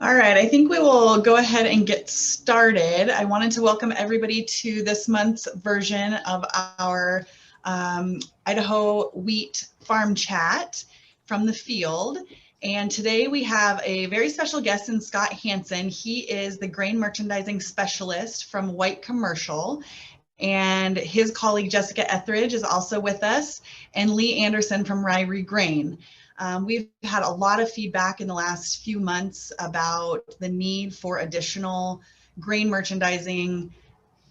All right, I think we will go ahead and get started. I wanted to welcome everybody to this month's version of our Idaho Wheat Farm Chat from the field. And today we have a very special guest in Scott Hansen. He is the grain merchandising specialist from White Commercial. And his colleague Jessica Etheridge is also with us, and Lee Anderson from Ryrie Grain. We've had a lot of feedback in the last few months about the need for additional grain merchandising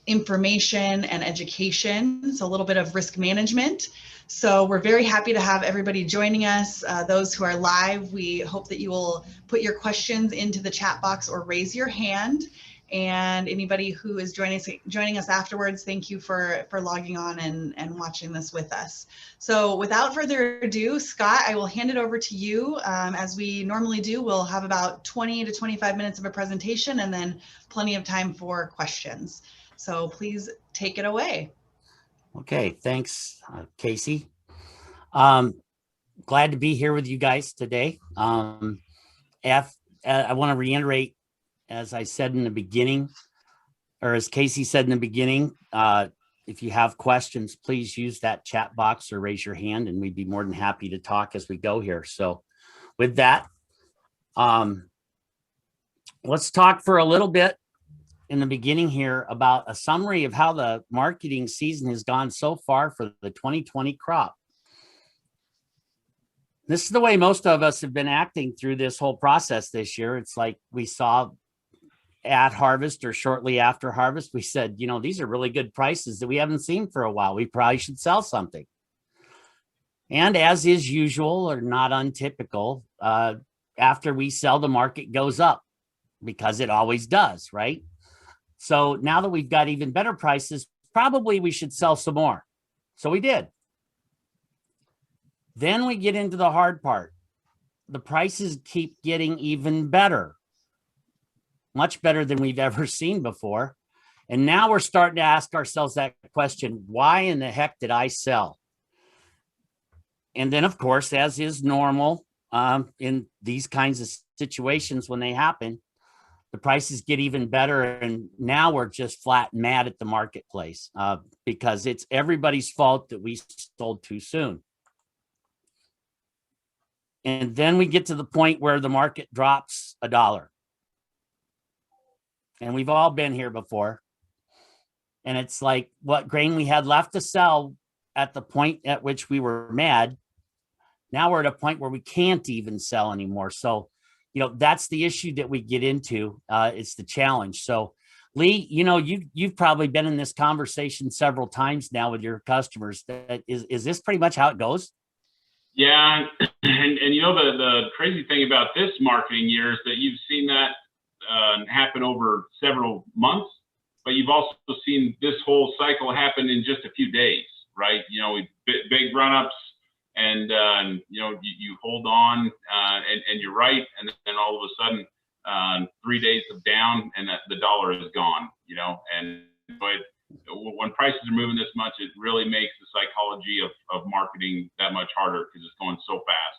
information and education, so a little bit of risk management. So we're very happy to have everybody joining us. Those who are live, we hope that you will put your questions into the chat box or raise your hand. And anybody who is joining us afterwards, thank you for logging on and watching this with us. So without further ado, Scott, I will hand it over to you. As we normally do, we'll have about 20 to 25 minutes of a presentation and then plenty of time for questions. So please take it away. Okay, thanks, Casey. Glad to be here with you guys today. I want to reiterate, as I said in the beginning, or as Casey said in the beginning, if you have questions, please use that chat box or raise your hand, and we'd be more than happy to talk as we go here. So with that, let's talk for a little bit in the beginning here about a summary of how the marketing season has gone so far for the 2020 crop. This is the way most of us have been acting through this whole process this year. It's like we saw at harvest or shortly after harvest, we said, you know, these are really good prices that we haven't seen for a while. We probably should sell something. And as is usual or not untypical, after we sell, the market goes up because it always does, right? So now that we've got even better prices, probably we should sell some more. So we did. Then we get into the hard part. The prices keep getting even better, much better than we've ever seen before. And now we're starting to ask ourselves that question, why in the heck did I sell? And then, of course, as is normal in these kinds of situations when they happen, the prices get even better. And now we're just flat mad at the marketplace because it's everybody's fault that we sold too soon. And then we get to the point where the market drops $1. And we've all been here before. And it's like what grain we had left to sell at the point at which we were mad. Now we're at a point where we can't even sell anymore. So, you know, that's the issue that we get into. It's the challenge. So, Lee, you know, you've probably been in this conversation several times now with your customers. Is this pretty much how it goes? Yeah, and you know the crazy thing about this marketing year is that you've seen that happen over several months, but you've also seen this whole cycle happen in just a few days, right? You know, big run-ups, and you know, you hold on, and you're right, and then all of a sudden, 3 days of down, and the dollar is gone. You know, but when prices are moving this much, it really makes the psychology of marketing that much harder because it's going so fast.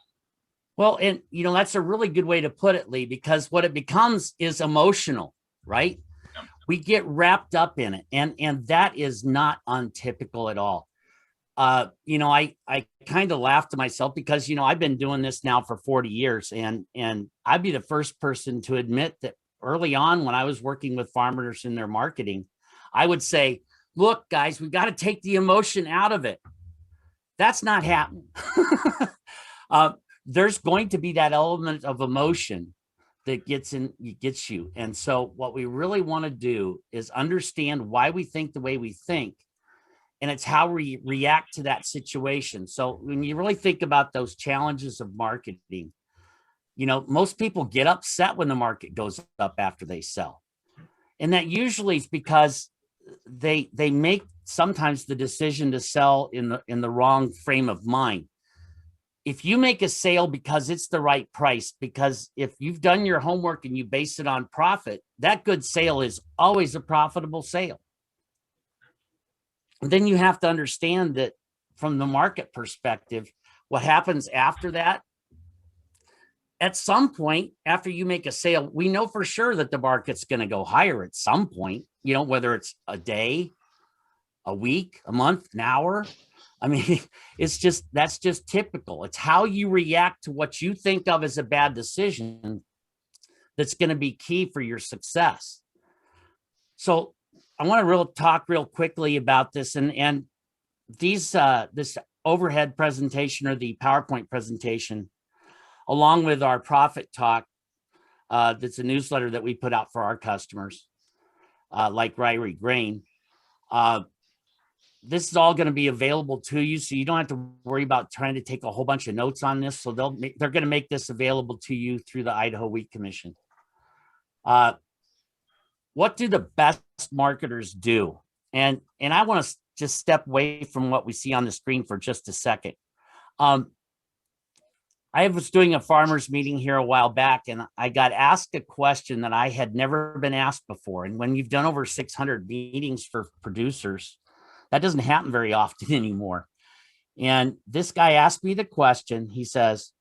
Well, and you know, that's a really good way to put it, Lee, because what it becomes is emotional, right? Yeah. We get wrapped up in it, and that is not untypical at all. You know, I kind of laugh to myself because, you know, I've been doing this now for 40 years, and I'd be the first person to admit that early on when I was working with farmers in their marketing, I would say, look, guys, we've got to take the emotion out of it. That's not happening. There's going to be that element of emotion that gets you. And so what we really want to do is understand why we think the way we think. And it's how we react to that situation. So when you really think about those challenges of marketing, you know, most people get upset when the market goes up after they sell. And that usually is because they make sometimes the decision to sell in the wrong frame of mind. If you make a sale because it's the right price, because if you've done your homework and you base it on profit, that good sale is always a profitable sale. And then you have to understand that from the market perspective, what happens after that at some point after you make a sale, we know for sure that the market's going to go higher at some point, you know, whether it's a day, a week, a month, an hour. I mean, that's just typical. It's how you react to what you think of as a bad decision that's going to be key for your success. So I want to talk real quickly about this, and these this overhead presentation or the PowerPoint presentation, along with our profit talk, that's a newsletter that we put out for our customers, like Ryrie Grain. This is all going to be available to you, so you don't have to worry about trying to take a whole bunch of notes on this. So they're going to make this available to you through the Idaho Wheat Commission. What do the best marketers do? And I want to just step away from what we see on the screen for just a second. I was doing a farmers meeting here a while back, and I got asked a question that I had never been asked before. And when you've done over 600 meetings for producers, that doesn't happen very often anymore. And this guy asked me the question. He says,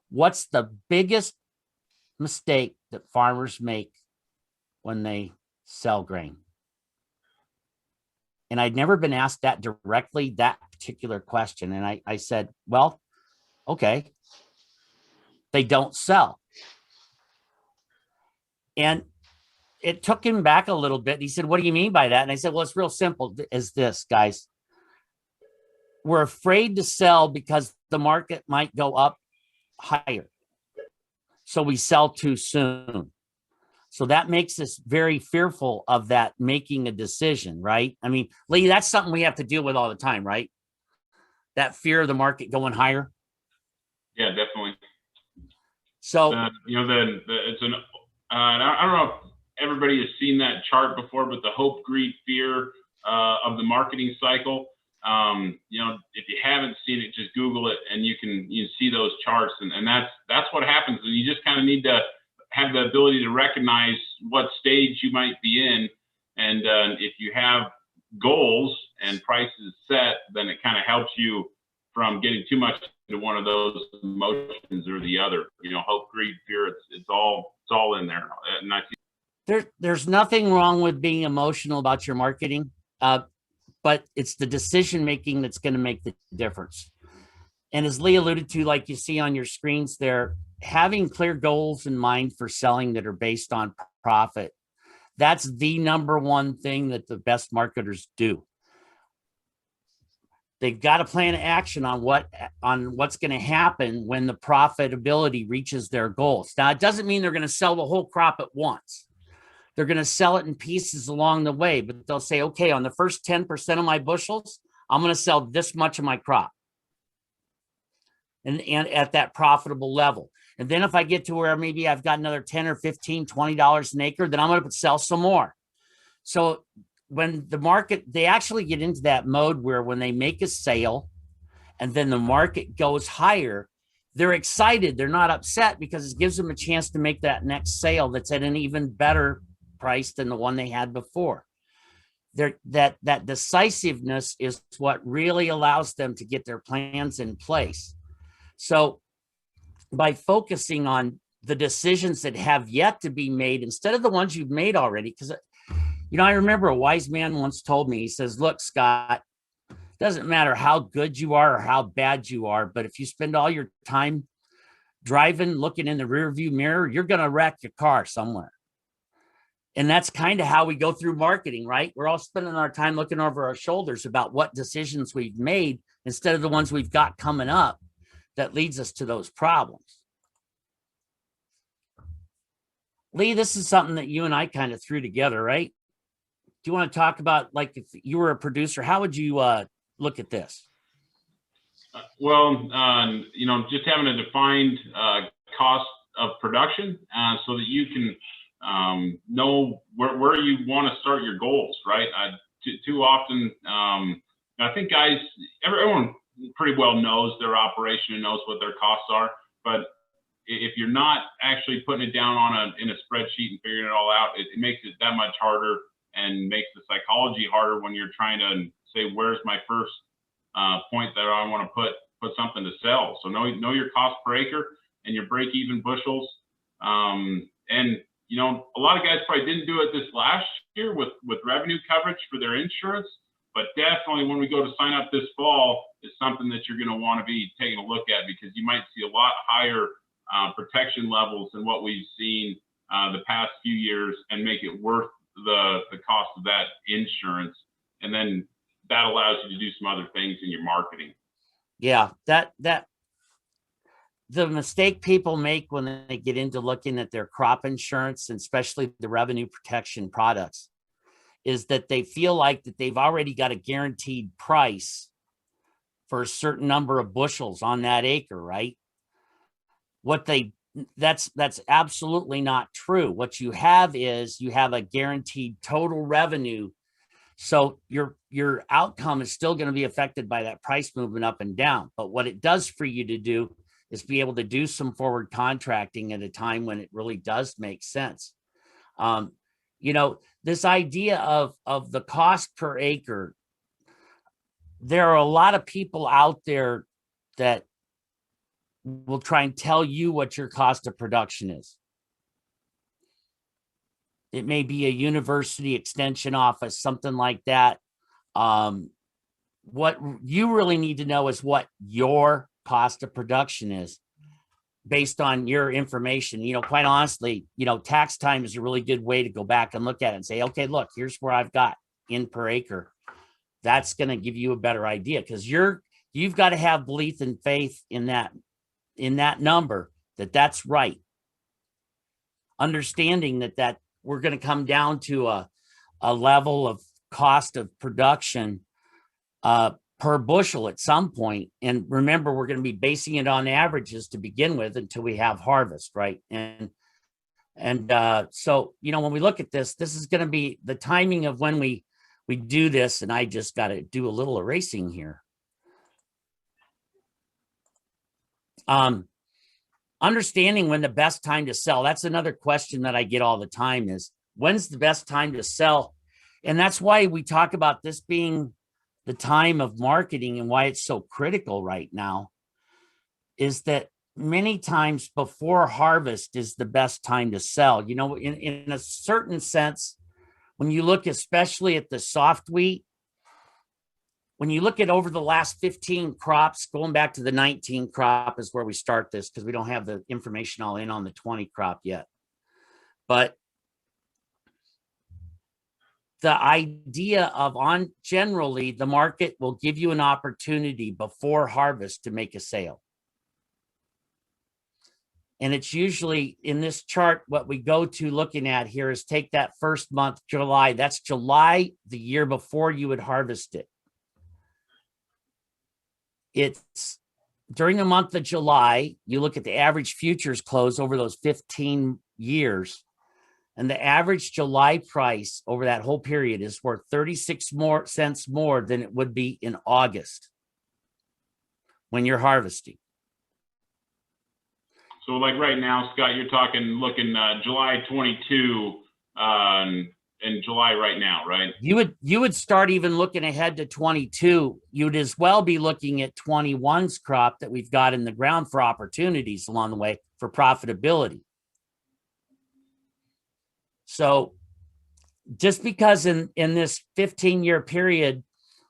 what's the biggest mistake that farmers make when they sell grain? And I'd never been asked that directly, that particular question. And I said, well, okay, they don't sell. And it took him back a little bit. He said, what do you mean by that? And I said, well, it's real simple as this, guys. We're afraid to sell because the market might go up higher. So we sell too soon. So that makes us very fearful of that making a decision, right? I mean, Lee, that's something we have to deal with all the time, right? That fear of the market going higher. Yeah, definitely. So, it's an, I don't know if everybody has seen that chart before, but the hope, greed, fear of the marketing cycle. If you haven't seen it, just Google it and you see those charts. And that's what happens. And you just kind of need to have the ability to recognize what stage you might be in. And if you have goals and prices set, then it kind of helps you from getting too much into one of those emotions or the other. Hope, greed, fear, it's all in there. And I see there's nothing wrong with being emotional about your marketing, but it's the decision making that's going to make the difference. And as Lee alluded to, like you see on your screens there, having clear goals in mind for selling that are based on profit, that's the number one thing that the best marketers do. They've got a plan of action on what's going to happen when the profitability reaches their goals. Now, it doesn't mean they're going to sell the whole crop at once. They're going to sell it in pieces along the way, but they'll say, okay, on the first 10% of my bushels, I'm going to sell this much of my crop. And at that profitable level. And then if I get to where maybe I've got another $10 or $15, $20 an acre, then I'm going to sell some more. So when the market, they actually get into that mode where when they make a sale and then the market goes higher, they're excited. They're not upset because it gives them a chance to make that next sale that's at an even better price than the one they had before. That decisiveness is what really allows them to get their plans in place. So by focusing on the decisions that have yet to be made instead of the ones you've made already, because, I remember a wise man once told me, he says, look, Scott, it doesn't matter how good you are or how bad you are, but if you spend all your time driving, looking in the rearview mirror, you're going to wreck your car somewhere. And that's kind of how we go through marketing, right? We're all spending our time looking over our shoulders about what decisions we've made instead of the ones we've got coming up. That leads us to those problems. Lee, this is something that you and I kind of threw together, right? Do you want to talk about, like, if you were a producer, how would you look at this? Just having a defined cost of production so that you can know where you want to start your goals, right? Too often, I think everyone pretty well knows their operation and knows what their costs are, but if you're not actually putting it down in a spreadsheet and figuring it all out, it makes it that much harder and makes the psychology harder when you're trying to say, where's my first point that I want to put something to sell. So know your cost per acre. and your break-even bushels. And you know, a lot of guys probably didn't do it this last year with revenue coverage for their insurance, but definitely when we go to sign up this fall, it's something that you're going to want to be taking a look at, because you might see a lot higher protection levels than what we've seen the past few years, and make it worth the cost of that insurance. And then that allows you to do some other things in your marketing. Yeah, that the mistake people make when they get into looking at their crop insurance, and especially the revenue protection products, is that they feel like that they've already got a guaranteed price for a certain number of bushels on that acre, right? That's absolutely not true. What you have is you have a guaranteed total revenue. So your outcome is still going to be affected by that price movement up and down. But what it does for you to do is be able to do some forward contracting at a time when it really does make sense. You know, this idea of the cost per acre, there are a lot of people out there that will try and tell you what your cost of production is. It may be a university extension office, something like that. What you really need to know is what your cost of production is based on your information. You know, quite honestly, you know, tax time is a really good way to go back and look at it and say, okay, look, here's where I've got in per acre. That's going to give you a better idea, because you've got to have belief and faith in that number, that's right. Understanding that we're going to come down to a level of cost of production per bushel at some point. And remember, we're going to be basing it on averages to begin with until we have harvest, right? And so, you know, when we look at this is going to be the timing of when we do this. And I just got to do a little erasing here. Understanding when the best time to sell. That's another question that I get all the time, is when's the best time to sell? And that's why we talk about this being the time of marketing, and why it's so critical right now is that many times before harvest is the best time to sell. You know, in a certain sense, when you look especially at the soft wheat, when you look at over the last 15 crops, going back to the 19 crop is where we start this, because we don't have the information all in on the 20 crop yet. But the idea of generally the market will give you an opportunity before harvest to make a sale. And it's usually in this chart, what we go to looking at here is take that first month, July. That's July, the year before you would harvest it. It's during the month of July, you look at the average futures close over those 15 years, and the average July price over that whole period is worth 36 cents more than it would be in August when you're harvesting. So like right now, Scott, you're looking July 22 in July right now, right? You would start even looking ahead to 22. You'd as well be looking at 21's crop that we've got in the ground for opportunities along the way for profitability. So just because in this 15-year period,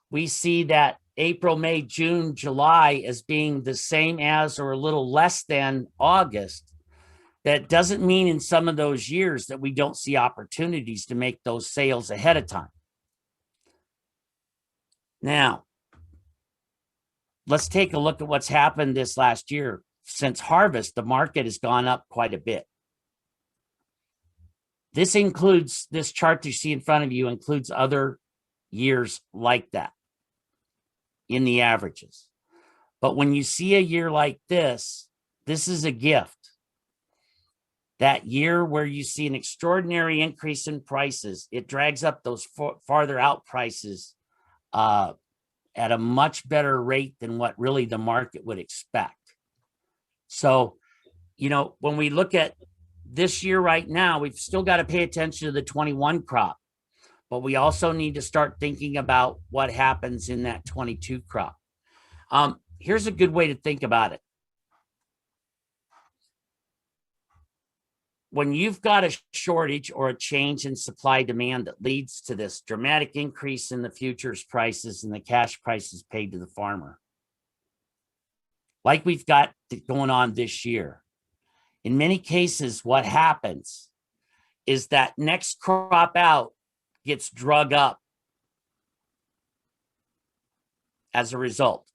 we see that April, May, June, July as being the same as or a little less than August, that doesn't mean in some of those years that we don't see opportunities to make those sales ahead of time. Now, let's take a look at what's happened this last year. Since harvest, the market has gone up quite a bit. This includes, this chart you see in front of you includes other years like that in the averages. But when you see a year like this is a gift. That year where you see an extraordinary increase in prices, it drags up those farther out prices at a much better rate than what really the market would expect. So, you know, when we look at this year right now, we've still got to pay attention to the 21 crop, but we also need to start thinking about what happens in that 22 crop. Here's a good way to think about it. when you've got a shortage or a change in supply demand that leads to this dramatic increase in the futures prices and the cash prices paid to the farmer, like we've got going on this year, in many cases, what happens is that next crop out gets drug up as a result.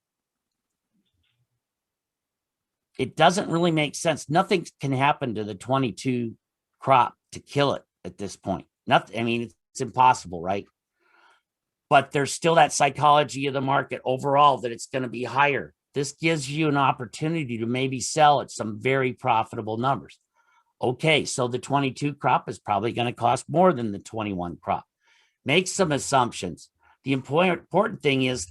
It doesn't really make sense. Nothing can happen to the 22 crop to kill it at this point. Nothing. I mean, it's impossible, right? But there's still that psychology of the market overall that it's going to be higher. This gives you an opportunity to maybe sell at some very profitable numbers. Okay, so the 22 crop is probably going to cost more than the 21 crop. Make some assumptions. The important thing is,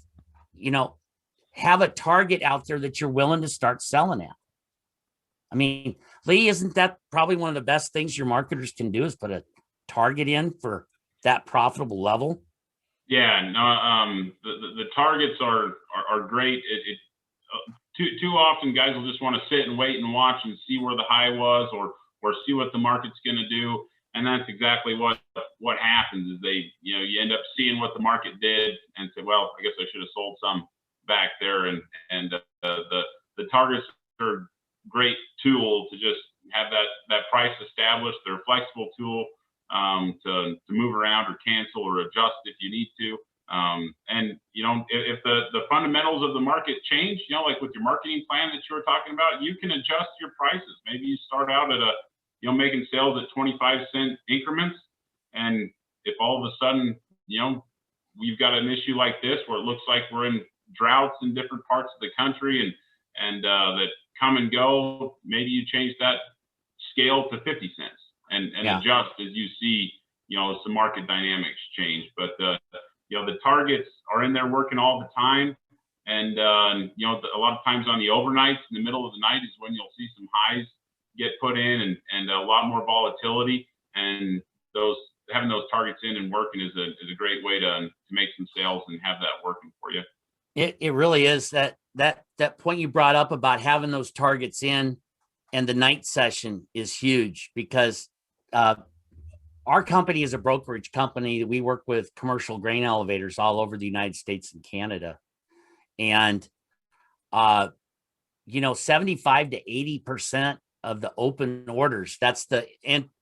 have a target out there that you're willing to start selling at. I mean, Lee, isn't that probably one of the best things your marketers can do, is put a target in for that profitable level? Yeah, no, the targets are great. Too often guys will just want to sit and wait and watch and see where the high was, or see what the market's going to do. And that's exactly what happens, is you end up seeing what the market did and say, well, I guess I should have sold some back there. And the targets are a great tool to just have that price established. They're a flexible tool to move around or cancel or adjust if you need to. And if the fundamentals of the market change, like with your marketing plan that you were talking about, you can adjust your prices. Maybe you start out at making sales at 25-cent increments. And if all of a sudden, we've got an issue like this where it looks like we're in droughts in different parts of the country and that come and go, maybe you change that scale to 50 cents and adjust as you see, some market dynamics change. But the targets are in there working all the time. And, a lot of times on the overnights in the middle of the night is when you'll see some highs get put in and a lot more volatility. And having those targets in and working is a great way to make some sales and have that working for you. It really is. That point you brought up about having those targets in and the night session is huge, because our company is a brokerage company. We work with commercial grain elevators all over the United States and Canada. And, 75 to 80% of the open orders, that's the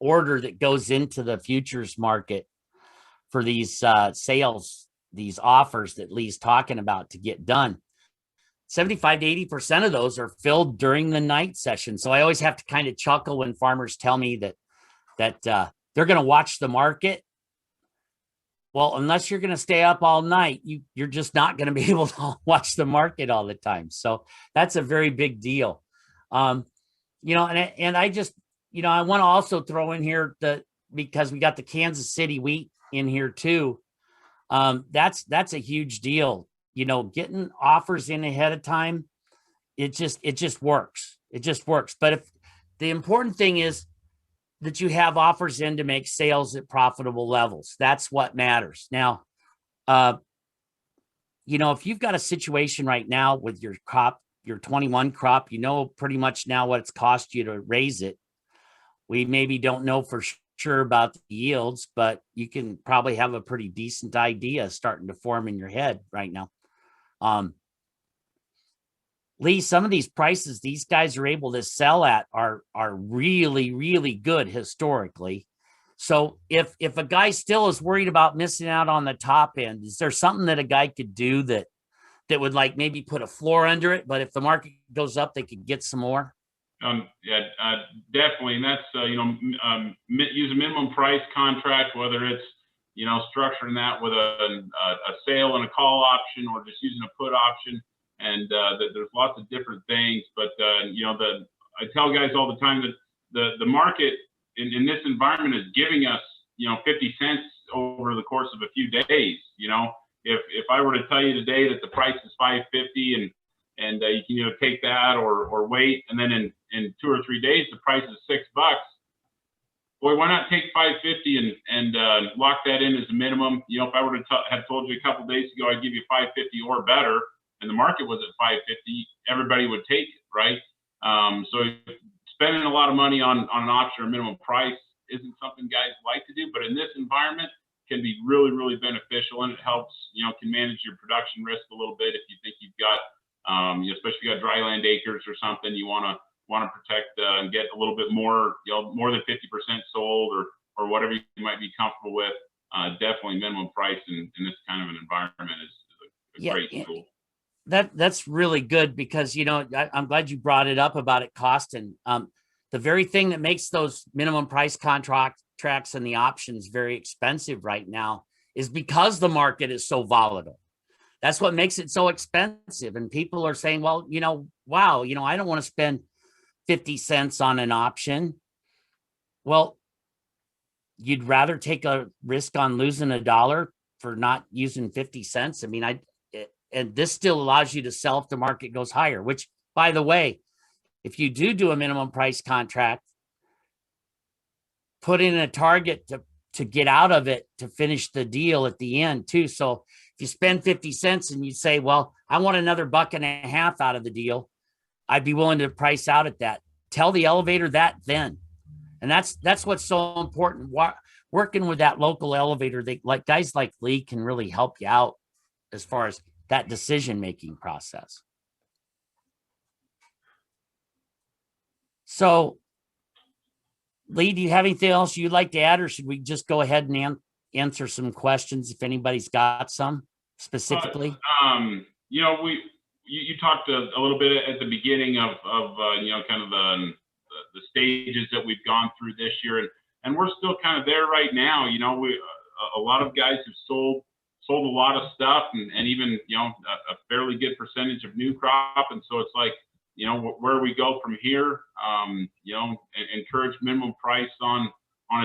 order that goes into the futures market for these sales, these offers that Lee's talking about to get done. 75 to 80% of those are filled during the night session. So I always have to kind of chuckle when farmers tell me that they're going to watch the market. Well, unless you're going to stay up all night, you're just not going to be able to watch the market all the time. So that's a very big deal. And I just, I want to also throw in here because we got the Kansas City wheat in here too. That's a huge deal. Getting offers in ahead of time, it just works. It just works. But if the important thing is that you have offers in to make sales at profitable levels, that's what matters. Now, if you've got a situation right now with your crop, your 21 crop, pretty much now what it's cost you to raise it. We maybe don't know for sure about the yields, but you can probably have a pretty decent idea starting to form in your head right now. Lee, some of these prices these guys are able to sell at are really, really good historically. So if a guy still is worried about missing out on the top end, is there something that a guy could do that would like maybe put a floor under it, but if the market goes up, they could get some more? Definitely. And that's, use a minimum price contract, whether it's, structuring that with a sale and a call option, or just using a put option. And there's lots of different things, but I tell guys all the time that the market in this environment is giving us 50 cents over the course of a few days. If I were to tell you today that the price is $5.50 and you can either take that or wait, and then in 2 or 3 days the price is $6. Boy, why not take $5.50 and lock that in as a minimum? If I were to have told you a couple days ago I'd give you $5.50 or better, and the market was at $5.50, everybody would take it, right? So spending a lot of money on an option or minimum price isn't something guys like to do, but in this environment can be really, really beneficial, and it helps, can manage your production risk a little bit. If you think you've got, especially if you got dry land acres or something, you want to protect and get a little bit more, more than 50% sold or whatever you might be comfortable with. Definitely minimum price in this kind of an environment is a great tool. That's really good, because I'm glad you brought it up about it costing. The very thing that makes those minimum price contracts and the options very expensive right now is because the market is so volatile. That's what makes it so expensive. And people are saying, well, wow, I don't want to spend 50 cents on an option. Well, you'd rather take a risk on losing $1 for not using 50 cents. I mean, and this still allows you to sell if the market goes higher, which, by the way, if you do a minimum price contract, put in a target to get out of it, to finish the deal at the end too. So if you spend 50 cents and you say, well, I want another $1.50 out of the deal, I'd be willing to price out at that. Tell the elevator that then. And that's what's so important. Working with that local elevator, guys like Lee can really help you out as far as that decision-making process. So, Lee, do you have anything else you'd like to add, or should we just go ahead and answer some questions if anybody's got some specifically? You talked a little bit at the beginning of kind of the stages that we've gone through this year, and we're still kind of there right now. A lot of guys have sold a lot of stuff, and even a fairly good percentage of new crop, and so it's like, where we go from here. Encourage minimum price on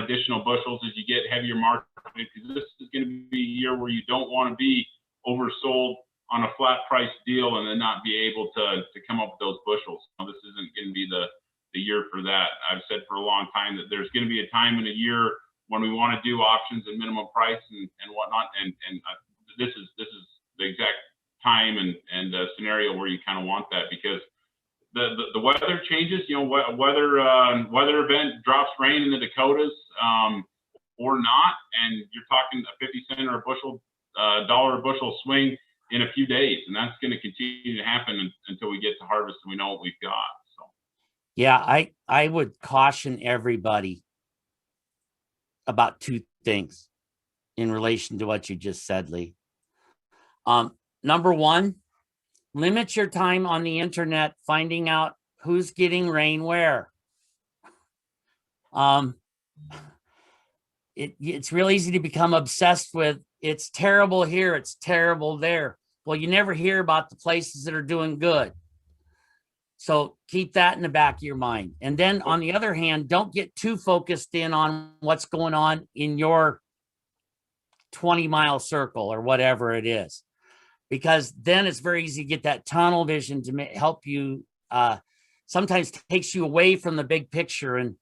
additional bushels as you get heavier market, because this is going to be a year where you don't want to be oversold on a flat price deal and then not be able to come up with those bushels. This isn't going to be the year for that. I've said for a long time that there's going to be a time in a year when we want to do options and minimum price and whatnot, and this is the exact time and scenario where you kind of want that, because the weather changes. Weather event drops rain in the Dakotas or not, and you're talking a 50 cent or a dollar a bushel swing in a few days, and that's going to continue to happen until we get to harvest and we know what we've got. So, yeah, I would caution everybody about two things in relation to what you just said, Lee. Number one, limit your time on the internet finding out who's getting rain where. It's real easy to become obsessed with, it's terrible here, it's terrible there. Well, you never hear about the places that are doing good. So keep that in the back of your mind. And then on the other hand, don't get too focused in on what's going on in your 20-mile circle or whatever it is, because then it's very easy to get that tunnel vision to help you. Sometimes takes you away from the big picture, and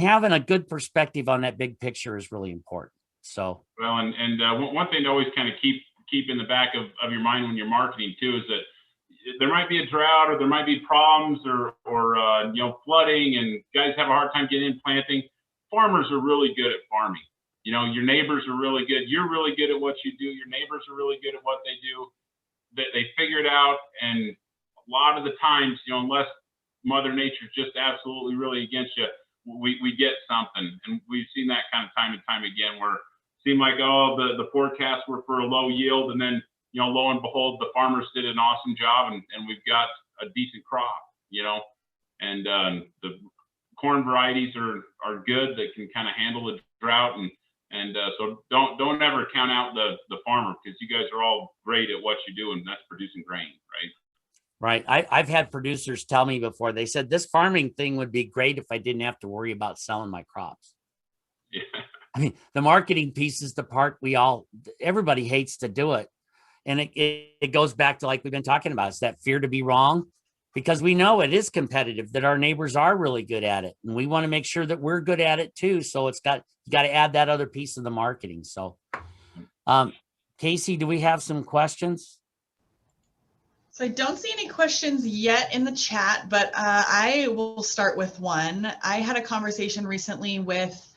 having a good perspective on that big picture is really important. So, well, and one thing to always kind of keep in the back of your mind when you're marketing too is that there might be a drought, or there might be problems, or flooding, and guys have a hard time getting in planting. Farmers are really good at farming. Your neighbors are really good. You're really good at what you do. Your neighbors are really good at what they do. They figure it out, and a lot of the times, unless Mother Nature's just absolutely really against you, we get something. And we've seen that kind of time and time again, where it seemed like, the forecasts were for a low yield, and then lo and behold, the farmers did an awesome job, and we've got a decent crop. And the corn varieties are good that can kind of handle the drought, and so don't ever count out the farmer, because you guys are all great at what you do, and that's producing grain, right? Right. I've had producers tell me before, they said, this farming thing would be great if I didn't have to worry about selling my crops. Yeah. I mean, the marketing piece is the part everybody hates to do it. And it goes back to, like we've been talking about, it's that fear to be wrong, because we know it is competitive, that our neighbors are really good at it, and we want to make sure that we're good at it too. So you got to add that other piece of the marketing. So, Casey, do we have some questions? So I don't see any questions yet in the chat, but I will start with one. I had a conversation recently with,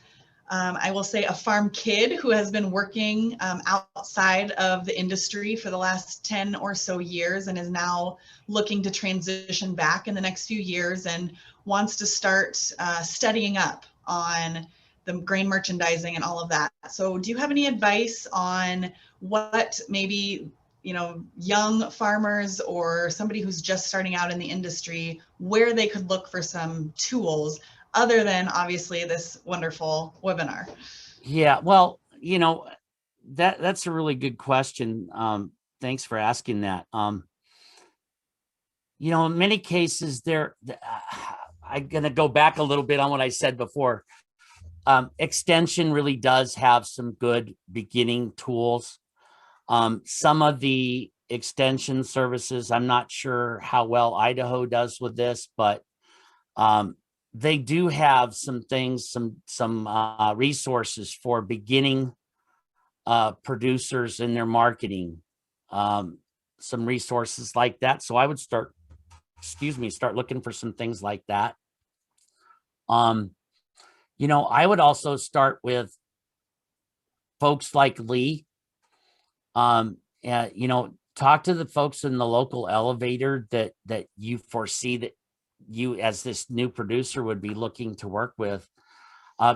I will say, a farm kid who has been working outside of the industry for the last 10 or so years and is now looking to transition back in the next few years and wants to start studying up on the grain merchandising and all of that. So do you have any advice on what maybe, you know, young farmers or somebody who's just starting out in the industry, where they could look for some tools other than obviously this wonderful webinar? Yeah, well, you know, that's a really good question. Thanks for asking that. You know, in many cases I'm going to go back a little bit on what I said before. Extension really does have some good beginning tools. Some of the extension services, I'm not sure how well Idaho does with this, but they do have some things, some resources for beginning producers in their marketing, some resources like that. So I would start looking for some things like that. You know, I would also start with folks like Lee. You know, talk to the folks in the local elevator that you foresee that you as this new producer would be looking to work with.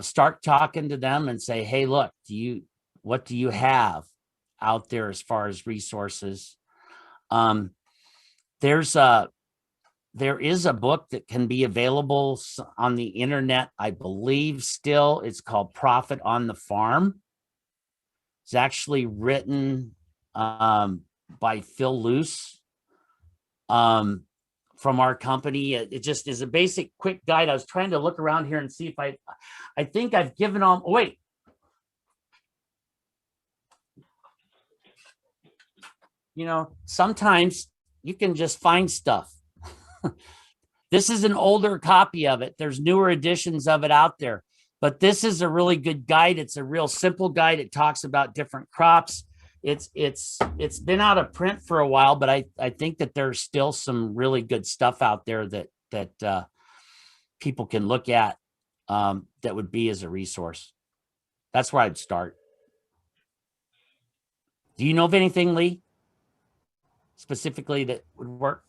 Start talking to them and say, hey, look, what do you have out there as far as resources? There is a book that can be available on the internet, I believe still. It's called Profit on the Farm. It's actually written by Phil Luce from our company. It just is a basic quick guide. I was trying to look around here and see if I think I've given on, oh, wait. You know, sometimes you can just find stuff. This is an older copy of it. There's newer editions of it out there, but this is a really good guide. It's a real simple guide. It talks about different crops. It's been out of print for a while, but I think that there's still some really good stuff out there that people can look at that would be as a resource. That's where I'd start. Do you know of anything, Lee, specifically that would work?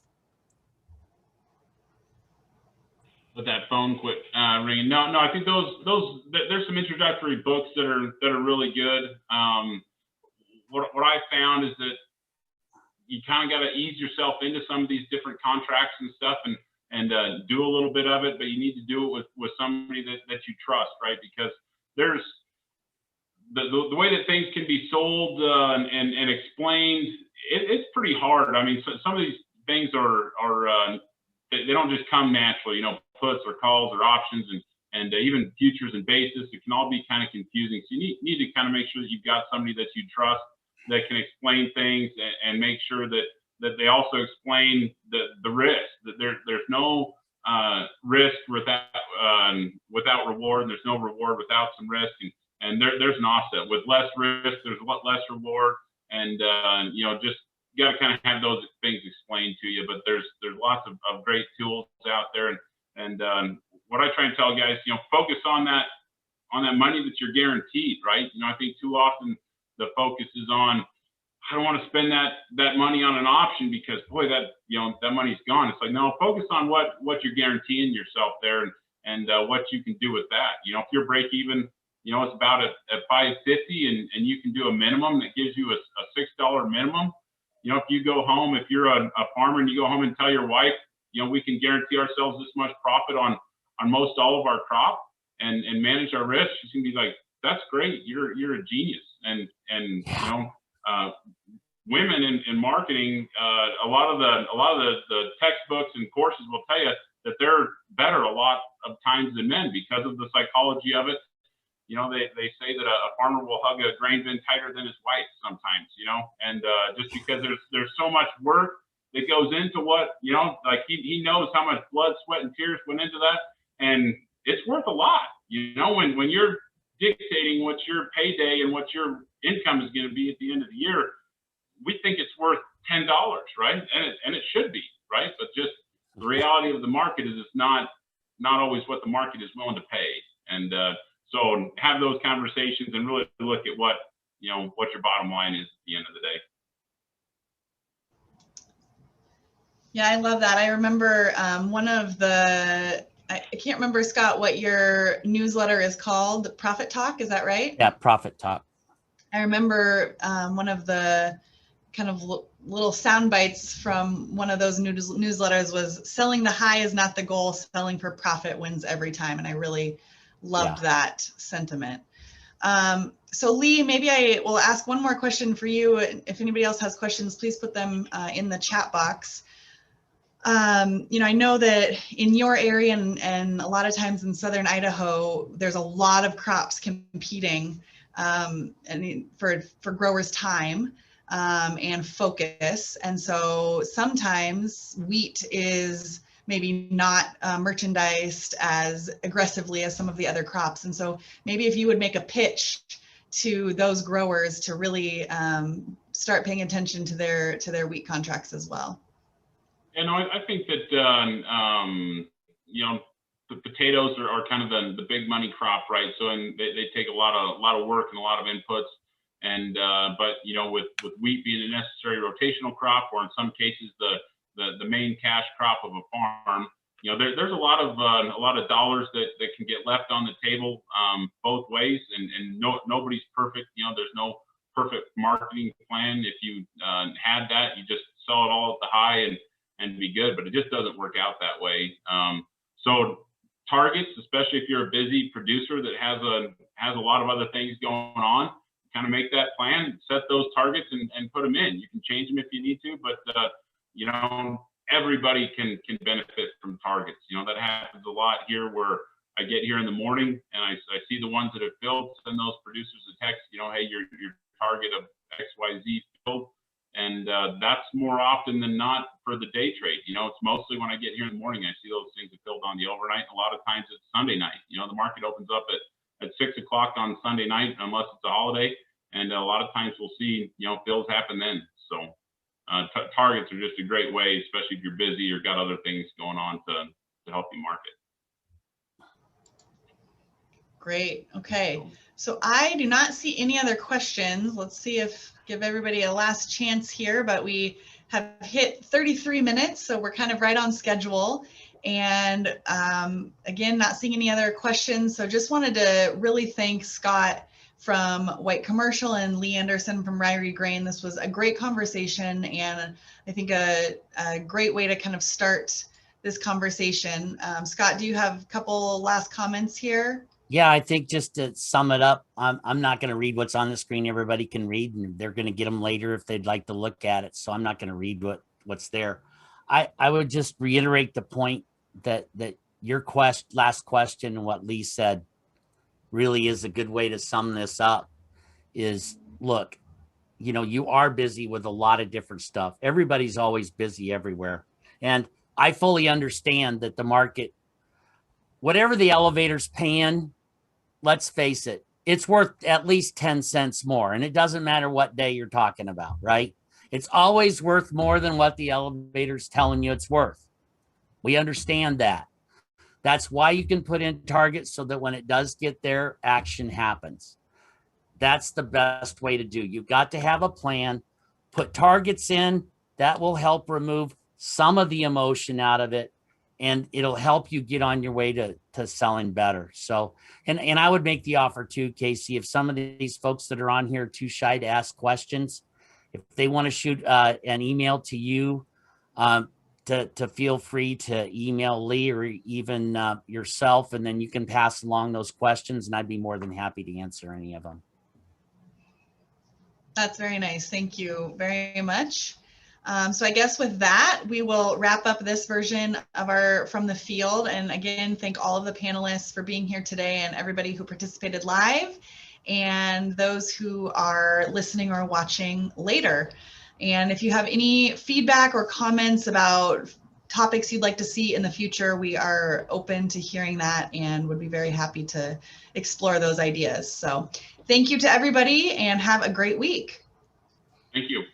With that phone quit ringing. No, I think those there's some introductory books that are really good. What I found is that you kind of got to ease yourself into some of these different contracts and stuff, and do a little bit of it, but you need to do it with somebody that you trust, right? Because there's the way that things can be sold and explained. It's pretty hard. I mean, some of these things are they don't just come naturally, you know, puts or calls or options and even futures and basis. It can all be kind of confusing. So you need to kind of make sure that you've got somebody that you trust that can explain things and make sure that they also explain the risk, that there's no risk without reward. There's no reward without some risk. And there's an offset. With less risk, there's less reward. And, you know, just you got to kind of have those things explained to you. But there's lots of great tools out there. And what I try and tell guys, you know, focus on that money that you're guaranteed, right? You know, I think too often the focus is on, I don't want to spend that money on an option because boy, that money's gone. It's like, no, focus on what you're guaranteeing yourself there and what you can do with that. You know, if your break even, you know, it's about at $5.50 and you can do a minimum that gives you a $6 minimum. You know, if you go home, if you're a farmer and you go home and tell your wife, you know, we can guarantee ourselves this much profit on most all of our crop and manage our risk, she's gonna be like, that's great. You're a genius. And you know, women in marketing, a lot of the textbooks and courses will tell you that they're better a lot of times than men because of the psychology of it. You know, they say that a farmer will hug a grain bin tighter than his wife sometimes, you know, and just because there's so much work that goes into what, you know, like he knows how much blood, sweat, and tears went into that. And it's worth a lot, you know, when you're dictating what your payday and what your income is going to be at the end of the year, we think it's worth $10, right? And it should be, right? But just the reality of the market is it's not always what the market is willing to pay. And so have those conversations and really look at what your bottom line is at the end of the day. Yeah, I love that. I remember one of the, I can't remember, Scott, what your newsletter is called, Profit Talk, is that right? Yeah, Profit Talk. I remember one of the kind of little sound bites from one of those newsletters was selling the high is not the goal, selling for profit wins every time. And I really loved that sentiment. So Lee, maybe I will ask one more question for you. If anybody else has questions, please put them in the chat box. I know that in your area and a lot of times in southern Idaho, there's a lot of crops competing and for growers' time and focus. And so sometimes wheat is maybe not merchandised as aggressively as some of the other crops. And so maybe if you would make a pitch to those growers to really start paying attention to their wheat contracts as well. And I think that the potatoes are kind of the big money crop, right? So they take a lot of work and a lot of inputs. And but with wheat being a necessary rotational crop, or in some cases the main cash crop of a farm, there's a lot of dollars that can get left on the table both ways, and nobody's perfect. There's no perfect marketing plan. If you had that, you just sell it all at the high and be good, but it just doesn't work out that way. So targets, especially if you're a busy producer that has a lot of other things going on, kind of make that plan, set those targets and put them in. You can change them if you need to, but everybody can benefit from targets. That happens a lot here, where I get here in the morning and I see the ones that have filled, send those producers a text, hey, your target of XYZ filled. And that's more often than not for the day trade. It's mostly when I get here in the morning, I see those things filled on the overnight. A lot of times it's Sunday night. The market opens up at 6 o'clock on Sunday night, unless it's a holiday. And a lot of times we'll see, fills happen then. So targets are just a great way, especially if you're busy or got other things going on to help you market. Great. Okay. So I do not see any other questions. Let's give everybody a last chance here, but we have hit 33 minutes, so we're kind of right on schedule. And again, not seeing any other questions. So just wanted to really thank Scott from White Commercial and Lee Anderson from Ryrie Grain. This was a great conversation, and I think a great way to kind of start this conversation. Scott, do you have a couple last comments here? Yeah, I think just to sum it up, I'm not going to read what's on the screen. Everybody can read, and they're going to get them later if they'd like to look at it. So I'm not going to read what's there. I would just reiterate the point that your last question and what Lee said really is a good way to sum this up. Is look, you are busy with a lot of different stuff. Everybody's always busy everywhere, and I fully understand that the market, whatever the elevator's paying, let's face it, it's worth at least 10 cents more. And it doesn't matter what day you're talking about, right? It's always worth more than what the elevator's telling you it's worth. We understand that. That's why you can put in targets, so that when it does get there, action happens. That's the best way to do. You've got to have a plan, put targets in. That will help remove some of the emotion out of it, and it'll help you get on your way to selling better. So, and I would make the offer too, Casey, if some of these folks that are on here are too shy to ask questions, if they want to shoot an email to you, to feel free to email Lee or even yourself, and then you can pass along those questions, and I'd be more than happy to answer any of them. That's very nice. Thank you very much. So I guess with that, we will wrap up this version of our From the Field. And again, thank all of the panelists for being here today, and everybody who participated live, and those who are listening or watching later. And if you have any feedback or comments about topics you'd like to see in the future, we are open to hearing that and would be very happy to explore those ideas. So thank you to everybody, and have a great week. Thank you.